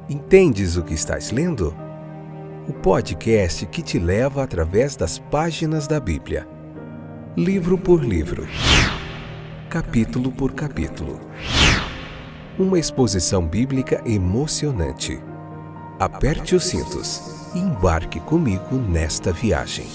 Entendes o que estás lendo? O podcast que te leva através das páginas da Bíblia, livro por livro, capítulo por capítulo. Uma exposição bíblica emocionante. Aperte os cintos e embarque comigo nesta viagem.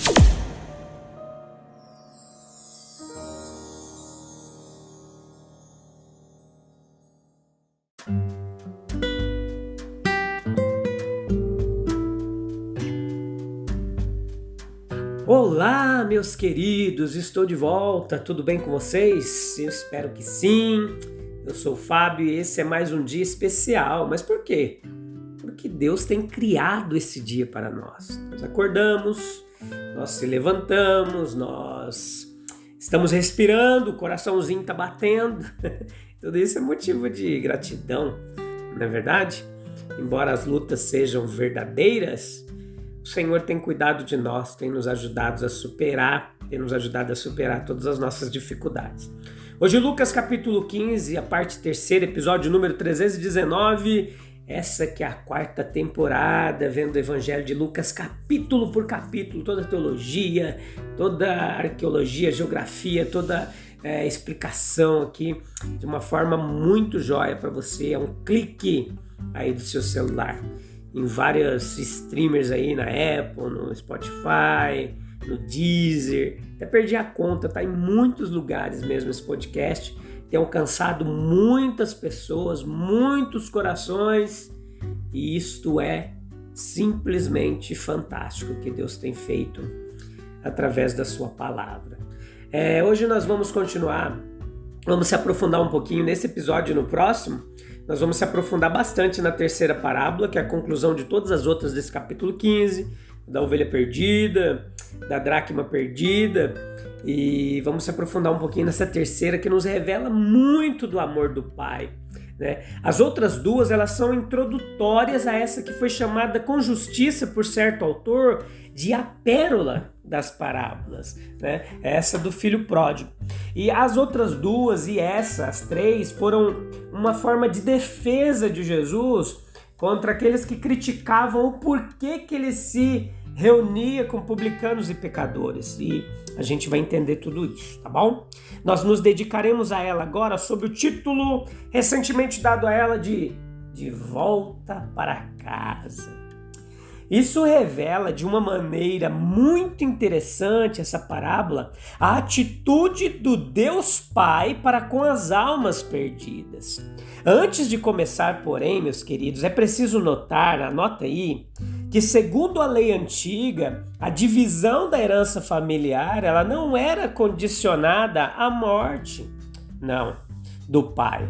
Olá, meus queridos, estou de volta, tudo bem com vocês? Eu espero que sim. Eu sou o Fábio e esse é mais um dia especial. Mas por quê? Porque Deus tem criado esse dia para nós. Nós acordamos, nós se levantamos, nós estamos respirando, o coraçãozinho está batendo. Tudo isso é motivo de gratidão, não é verdade? Embora as lutas sejam verdadeiras, o Senhor tem cuidado de nós, tem nos ajudado a superar todas as nossas dificuldades. Hoje, Lucas capítulo 15, a parte terceira, episódio número 319, essa que é a quarta temporada, vendo o Evangelho de Lucas capítulo por capítulo, toda a teologia, toda a arqueologia, geografia, toda a explicação aqui, de uma forma muito jóia para você, é um clique aí do seu celular. Em vários streamers aí na Apple, no Spotify, no Deezer, até perdi a conta, tá em muitos lugares mesmo esse podcast, tem alcançado muitas pessoas, muitos corações, e isto é simplesmente fantástico o que Deus tem feito através da sua palavra. Hoje nós vamos continuar, vamos se aprofundar um pouquinho nesse episódio e no próximo. Nós vamos se aprofundar bastante na terceira parábola, que é a conclusão de todas as outras desse capítulo 15, da ovelha perdida, da dracma perdida, e vamos se aprofundar um pouquinho nessa terceira, que nos revela muito do amor do Pai, né? As outras duas, elas são introdutórias a essa que foi chamada com justiça por certo autor de a pérola das parábolas, né? Essa do filho pródigo. E as outras duas e as três foram uma forma de defesa de Jesus contra aqueles que criticavam o porquê que ele se reunia com publicanos e pecadores. E a gente vai entender tudo isso, tá bom? Nós nos dedicaremos a ela agora sob o título recentemente dado a ela de Volta para Casa. Isso revela de uma maneira muito interessante, essa parábola, a atitude do Deus Pai para com as almas perdidas. Antes de começar, porém, meus queridos, é preciso notar, anota aí, que segundo a lei antiga, a divisão da herança familiar, ela não era condicionada à morte, não, do pai.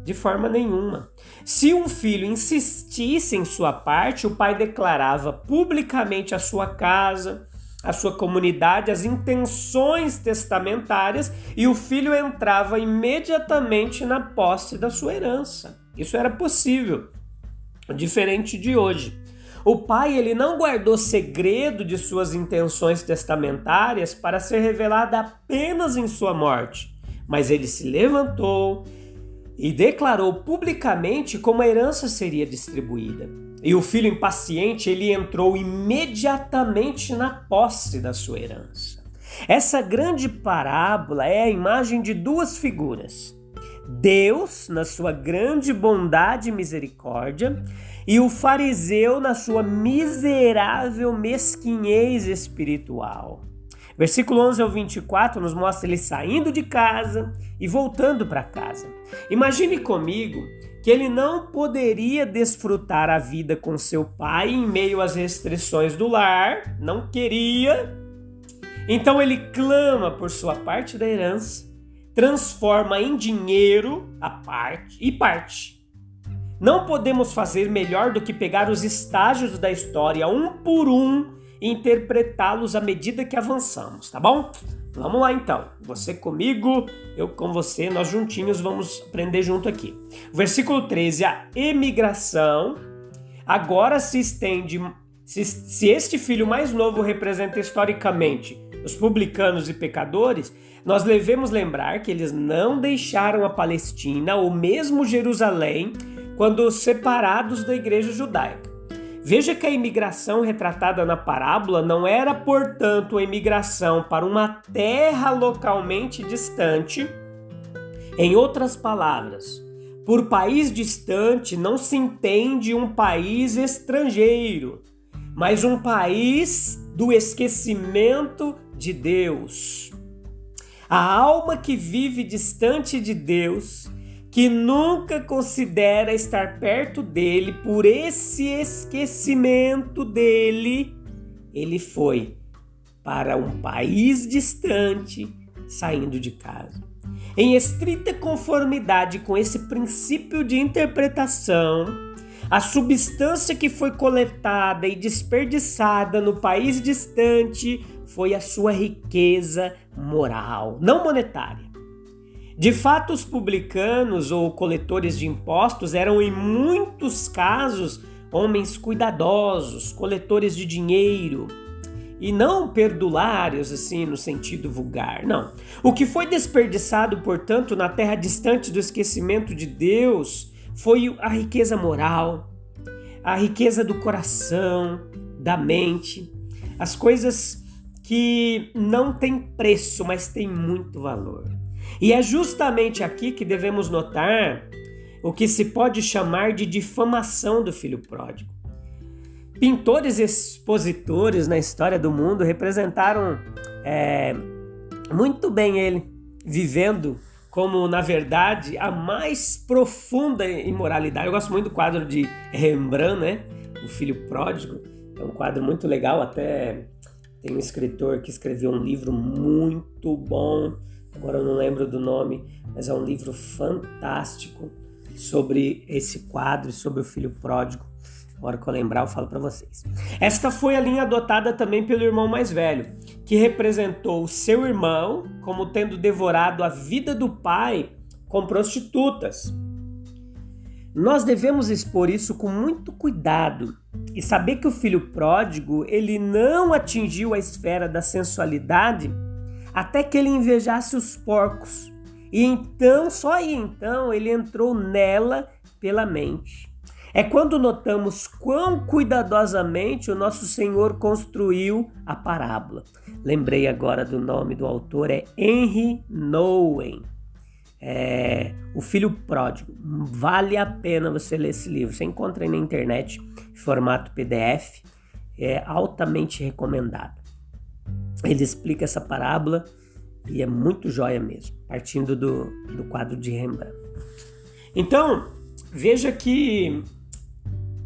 De forma nenhuma. Se um filho insistisse em sua parte, o pai declarava publicamente a sua casa, a sua comunidade, as intenções testamentárias e o filho entrava imediatamente na posse da sua herança. Isso era possível, diferente de hoje. O pai ele não guardou segredo de suas intenções testamentárias para ser revelada apenas em sua morte, mas ele se levantou e declarou publicamente como a herança seria distribuída. E o filho impaciente, ele entrou imediatamente na posse da sua herança. Essa grande parábola é a imagem de duas figuras. Deus, na sua grande bondade e misericórdia, e o fariseu na sua miserável mesquinhez espiritual. Versículo 11 ao 24 nos mostra ele saindo de casa e voltando para casa. Imagine comigo que ele não poderia desfrutar a vida com seu pai em meio às restrições do lar, não queria. Então ele clama por sua parte da herança, transforma em dinheiro a parte e parte. Não podemos fazer melhor do que pegar os estágios da história um por um e interpretá-los à medida que avançamos, tá bom? Vamos lá então, você comigo, eu com você, nós juntinhos vamos aprender junto aqui. Versículo 13, a emigração agora se estende, se este filho mais novo representa historicamente os publicanos e pecadores, nós devemos lembrar que eles não deixaram a Palestina ou mesmo Jerusalém quando separados da igreja judaica. Veja que a imigração retratada na parábola não era, portanto, a imigração para uma terra localmente distante. Em outras palavras, por país distante não se entende um país estrangeiro, mas um país do esquecimento de Deus. A alma que vive distante de Deus, que nunca considera estar perto dele, por esse esquecimento dele, ele foi para um país distante, saindo de casa. Em estrita conformidade com esse princípio de interpretação, a substância que foi coletada e desperdiçada no país distante foi a sua riqueza moral, não monetária. De fato, os publicanos ou coletores de impostos eram, em muitos casos, homens cuidadosos, coletores de dinheiro, e não perdulários, assim, no sentido vulgar, não. O que foi desperdiçado, portanto, na terra distante do esquecimento de Deus foi a riqueza moral, a riqueza do coração, da mente, as coisas que não têm preço, mas têm muito valor. E é justamente aqui que devemos notar o que se pode chamar de difamação do filho pródigo. Pintores e expositores na história do mundo representaram muito bem ele, vivendo como, na verdade, a mais profunda imoralidade. Eu gosto muito do quadro de Rembrandt, né? O Filho Pródigo. É um quadro muito legal, até tem um escritor que escreveu um livro muito bom, agora eu não lembro do nome, mas é um livro fantástico sobre esse quadro, sobre o Filho Pródigo. Na hora que eu lembrar, eu falo para vocês. Esta foi a linha adotada também pelo irmão mais velho, que representou o seu irmão como tendo devorado a vida do pai com prostitutas. Nós devemos expor isso com muito cuidado e saber que o filho pródigo, ele não atingiu a esfera da sensualidade até que ele invejasse os porcos. E então, só aí então, ele entrou nela pela mente. É quando notamos quão cuidadosamente o nosso Senhor construiu a parábola. Lembrei agora do nome do autor, é Henry Nouwen. O Filho Pródigo. Vale a pena você ler esse livro. Você encontra aí na internet em formato PDF. É altamente recomendado. Ele explica essa parábola e é muito joia mesmo, partindo do quadro de Rembrandt. Então, veja que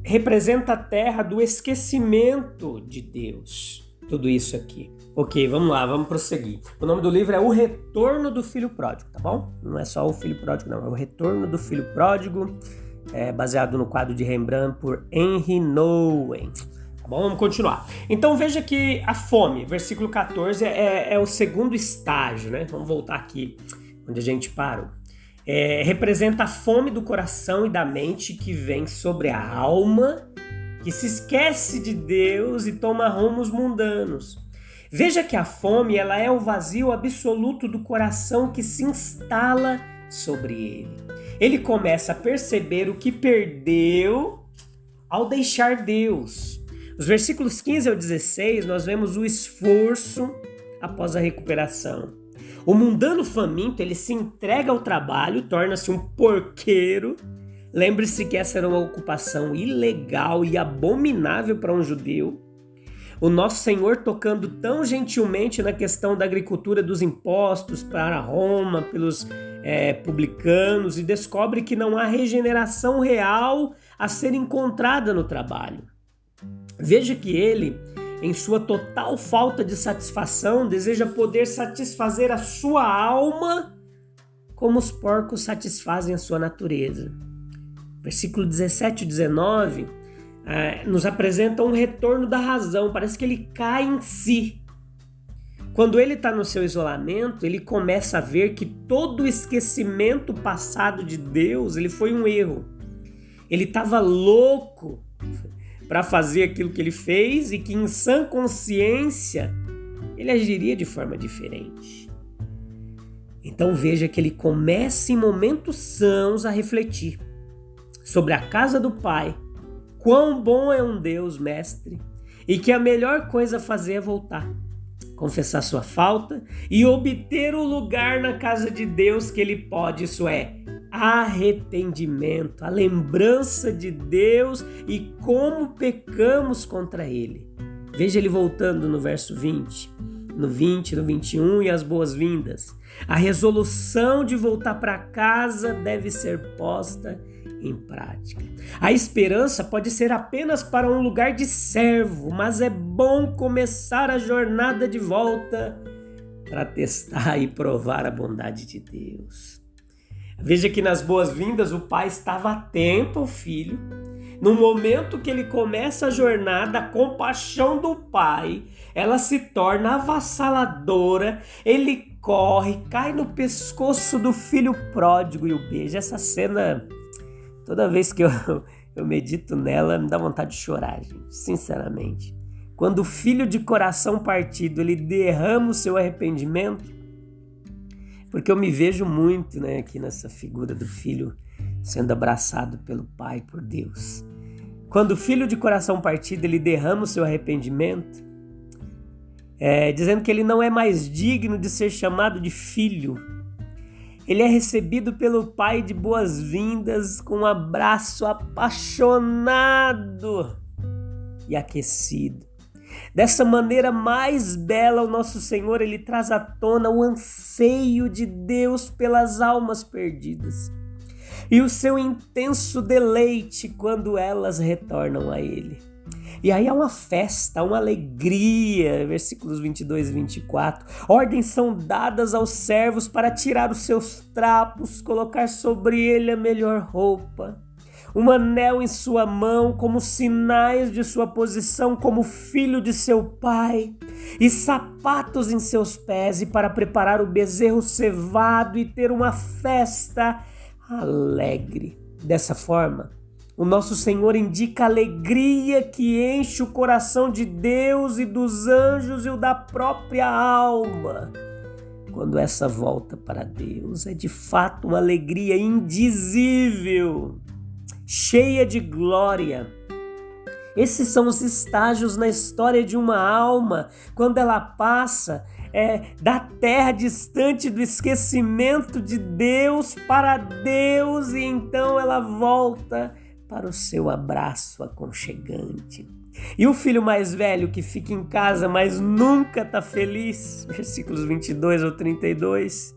representa a terra do esquecimento de Deus. Tudo isso aqui. Ok, vamos lá, vamos prosseguir. O nome do livro é O Retorno do Filho Pródigo, tá bom? Não é só o Filho Pródigo, não. É O Retorno do Filho Pródigo, baseado no quadro de Rembrandt por Henry Nouwen. Tá bom? Vamos continuar. Então veja que a fome, versículo 14, é o segundo estágio, né? Vamos voltar aqui onde a gente parou. Representa a fome do coração e da mente que vem sobre a alma, que se esquece de Deus e toma rumos mundanos. Veja que a fome, ela é o vazio absoluto do coração que se instala sobre ele. Ele começa a perceber o que perdeu ao deixar Deus. Os versículos 15 ao 16, nós vemos o esforço após a recuperação. O mundano faminto, ele se entrega ao trabalho, torna-se um porqueiro. Lembre-se que essa era uma ocupação ilegal e abominável para um judeu. O nosso Senhor tocando tão gentilmente na questão da agricultura dos impostos para Roma, pelos publicanos, e descobre que não há regeneração real a ser encontrada no trabalho. Veja que ele, em sua total falta de satisfação, deseja poder satisfazer a sua alma como os porcos satisfazem a sua natureza. Versículo 17 e 19 nos apresenta um retorno da razão. Parece que ele cai em si. Quando ele está no seu isolamento, ele começa a ver que todo o esquecimento passado de Deus, ele foi um erro. Ele estava louco para fazer aquilo que ele fez e que em sã consciência ele agiria de forma diferente. Então veja que ele começa em momentos sãos a refletir sobre a casa do Pai, quão bom é um Deus, mestre, e que a melhor coisa a fazer é voltar, confessar sua falta e obter o lugar na casa de Deus que ele pode, isso é, arrependimento, a lembrança de Deus e como pecamos contra ele. Veja ele voltando no verso 20, no 21 e as boas-vindas. A resolução de voltar para casa deve ser posta em prática. A esperança pode ser apenas para um lugar de servo, mas é bom começar a jornada de volta para testar e provar a bondade de Deus. Veja que nas boas-vindas o pai estava atento ao filho. No momento que ele começa a jornada, a compaixão do pai, ela se torna avassaladora. Ele corre, cai no pescoço do filho pródigo e o beija. Essa cena, toda vez que eu medito nela, me dá vontade de chorar, gente, sinceramente. Quando o filho de coração partido, ele derrama o seu arrependimento, porque eu me vejo muito, aqui nessa figura do filho sendo abraçado pelo Pai, por Deus. Quando o filho de coração partido, ele derrama o seu arrependimento, dizendo que ele não é mais digno de ser chamado de filho. Ele é recebido pelo Pai de boas-vindas com um abraço apaixonado e aquecido. Dessa maneira mais bela, o nosso Senhor, ele traz à tona o anseio de Deus pelas almas perdidas e o seu intenso deleite quando elas retornam a ele. E aí há uma festa, uma alegria, versículos 22 e 24. Ordens são dadas aos servos para tirar os seus trapos, colocar sobre ele a melhor roupa, um anel em sua mão como sinais de sua posição como filho de seu pai, e sapatos em seus pés, e para preparar o bezerro cevado e ter uma festa alegre. Dessa forma, o nosso Senhor indica a alegria que enche o coração de Deus e dos anjos e o da própria alma. Quando essa volta para Deus é de fato uma alegria indizível, cheia de glória. Esses são os estágios na história de uma alma, quando ela passa da terra distante do esquecimento de Deus para Deus, e então ela volta para o seu abraço aconchegante. E o filho mais velho que fica em casa, mas nunca está feliz, versículos 22 ao 32,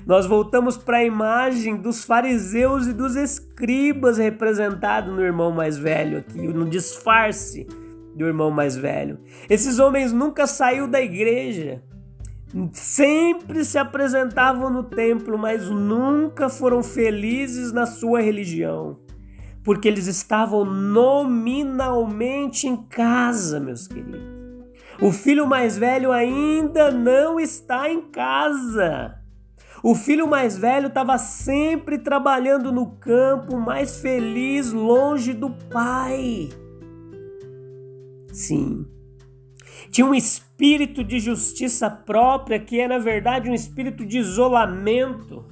nós voltamos para a imagem dos fariseus e dos escribas representado no irmão mais velho aqui, no disfarce do irmão mais velho. Esses homens nunca saíram da igreja, sempre se apresentavam no templo, mas nunca foram felizes na sua religião, porque eles estavam nominalmente em casa, meus queridos. O filho mais velho ainda não está em casa. O filho mais velho estava sempre trabalhando no campo, mais feliz, longe do pai. Sim, tinha um espírito de justiça própria que é, na verdade, um espírito de isolamento.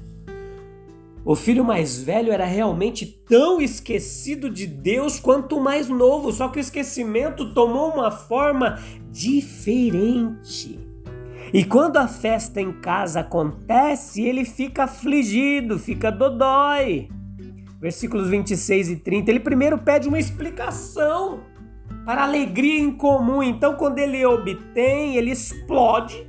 O filho mais velho era realmente tão esquecido de Deus quanto o mais novo, só que o esquecimento tomou uma forma diferente. E quando a festa em casa acontece, ele fica afligido, fica dodói. Versículos 26 e 30, ele primeiro pede uma explicação para a alegria incomum. Então, quando ele obtém, ele explode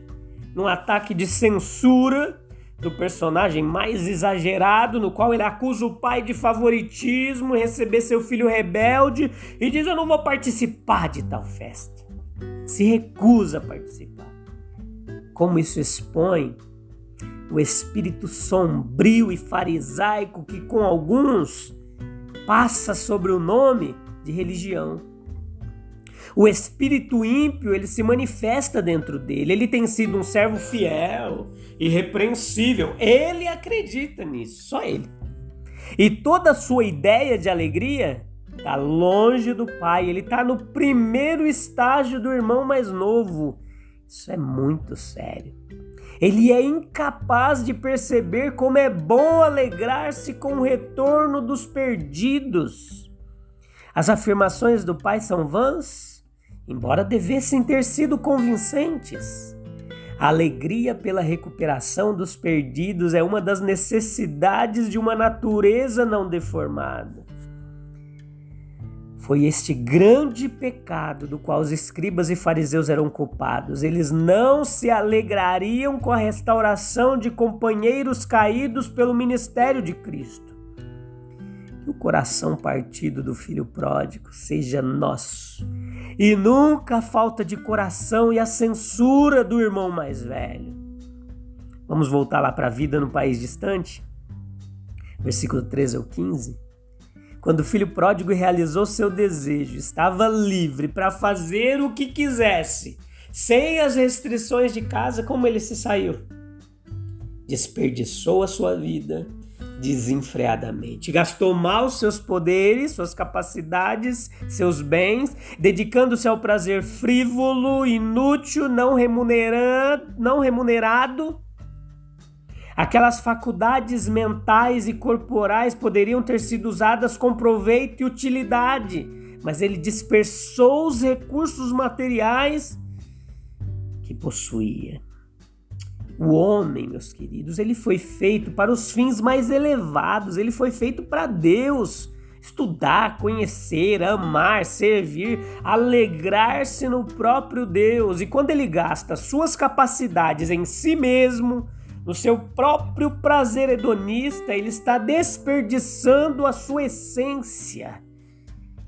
num ataque de censura do personagem mais exagerado, no qual ele acusa o pai de favoritismo, receber seu filho rebelde, e diz: eu não vou participar de tal festa. Se recusa a participar. Como isso expõe o espírito sombrio e farisaico que com alguns passa sobre o nome de religião. O espírito ímpio, ele se manifesta dentro dele. Ele tem sido um servo fiel, irrepreensível. Ele acredita nisso, só ele. E toda a sua ideia de alegria está longe do pai. Ele está no primeiro estágio do irmão mais novo. Isso é muito sério. Ele é incapaz de perceber como é bom alegrar-se com o retorno dos perdidos. As afirmações do pai são vãs, embora devessem ter sido convincentes. A alegria pela recuperação dos perdidos é uma das necessidades de uma natureza não deformada. Foi este grande pecado do qual os escribas e fariseus eram culpados. Eles não se alegrariam com a restauração de companheiros caídos pelo ministério de Cristo. Que o coração partido do filho pródigo seja nosso, e nunca a falta de coração e a censura do irmão mais velho. Vamos voltar lá para a vida no país distante? Versículo 13 ao 15. Quando o filho pródigo realizou seu desejo, estava livre para fazer o que quisesse, sem as restrições de casa, como ele se saiu? Desperdiçou a sua vida desenfreadamente, gastou mal seus poderes, suas capacidades, seus bens, dedicando-se ao prazer frívolo, inútil, não remunerado. Aquelas faculdades mentais e corporais poderiam ter sido usadas com proveito e utilidade, mas ele dispersou os recursos materiais que possuía. O homem, meus queridos, ele foi feito para os fins mais elevados, ele foi feito para Deus. Estudar, conhecer, amar, servir, alegrar-se no próprio Deus. E quando ele gasta suas capacidades em si mesmo, no seu próprio prazer hedonista, ele está desperdiçando a sua essência.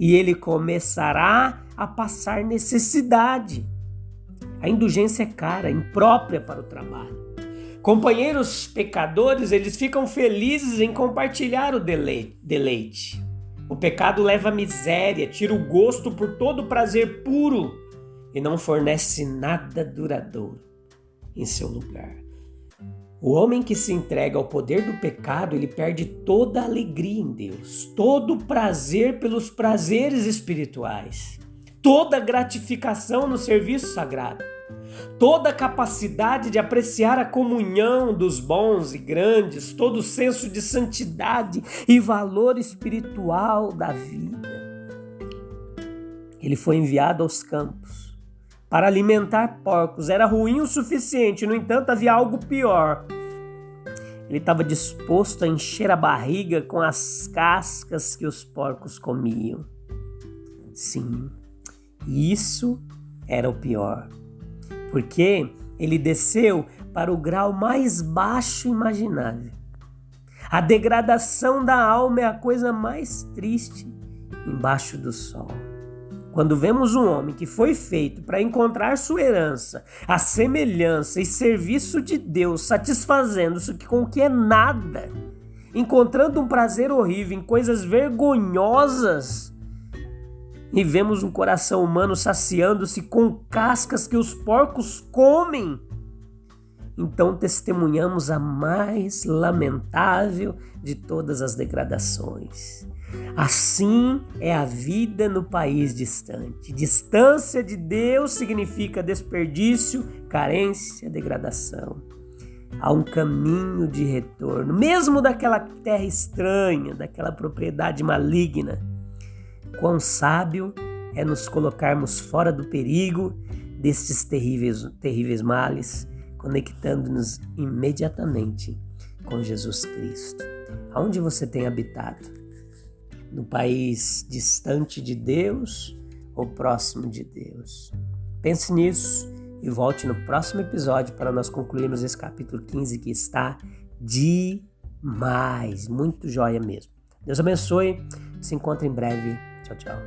E ele começará a passar necessidade. A indulgência é cara, imprópria para o trabalho. Companheiros pecadores, eles ficam felizes em compartilhar o deleite. O pecado leva à miséria, tira o gosto por todo o prazer puro e não fornece nada duradouro em seu lugar. O homem que se entrega ao poder do pecado, ele perde toda a alegria em Deus, todo o prazer pelos prazeres espirituais, toda a gratificação no serviço sagrado, toda a capacidade de apreciar a comunhão dos bons e grandes, todo o senso de santidade e valor espiritual da vida. Ele foi enviado aos campos para alimentar porcos. Era ruim o suficiente, no entanto havia algo pior. Ele estava disposto a encher a barriga com as cascas que os porcos comiam. Sim, isso era o pior, porque ele desceu para o grau mais baixo imaginável. A degradação da alma é a coisa mais triste embaixo do sol. Quando vemos um homem que foi feito para encontrar sua herança, a semelhança e serviço de Deus, satisfazendo-se com o que é nada, encontrando um prazer horrível em coisas vergonhosas, e vemos um coração humano saciando-se com cascas que os porcos comem, então testemunhamos a mais lamentável de todas as degradações. Assim é a vida no país distante. Distância de Deus significa desperdício, carência, degradação. Há um caminho de retorno, mesmo daquela terra estranha, daquela propriedade maligna. Quão sábio é nos colocarmos fora do perigo destes terríveis males, conectando-nos imediatamente com Jesus Cristo. Aonde você tem habitado? No país distante de Deus ou próximo de Deus? Pense nisso e volte no próximo episódio para nós concluirmos esse capítulo 15 que está demais, muito joia mesmo. Deus abençoe, se encontra em breve. Tchau, tchau.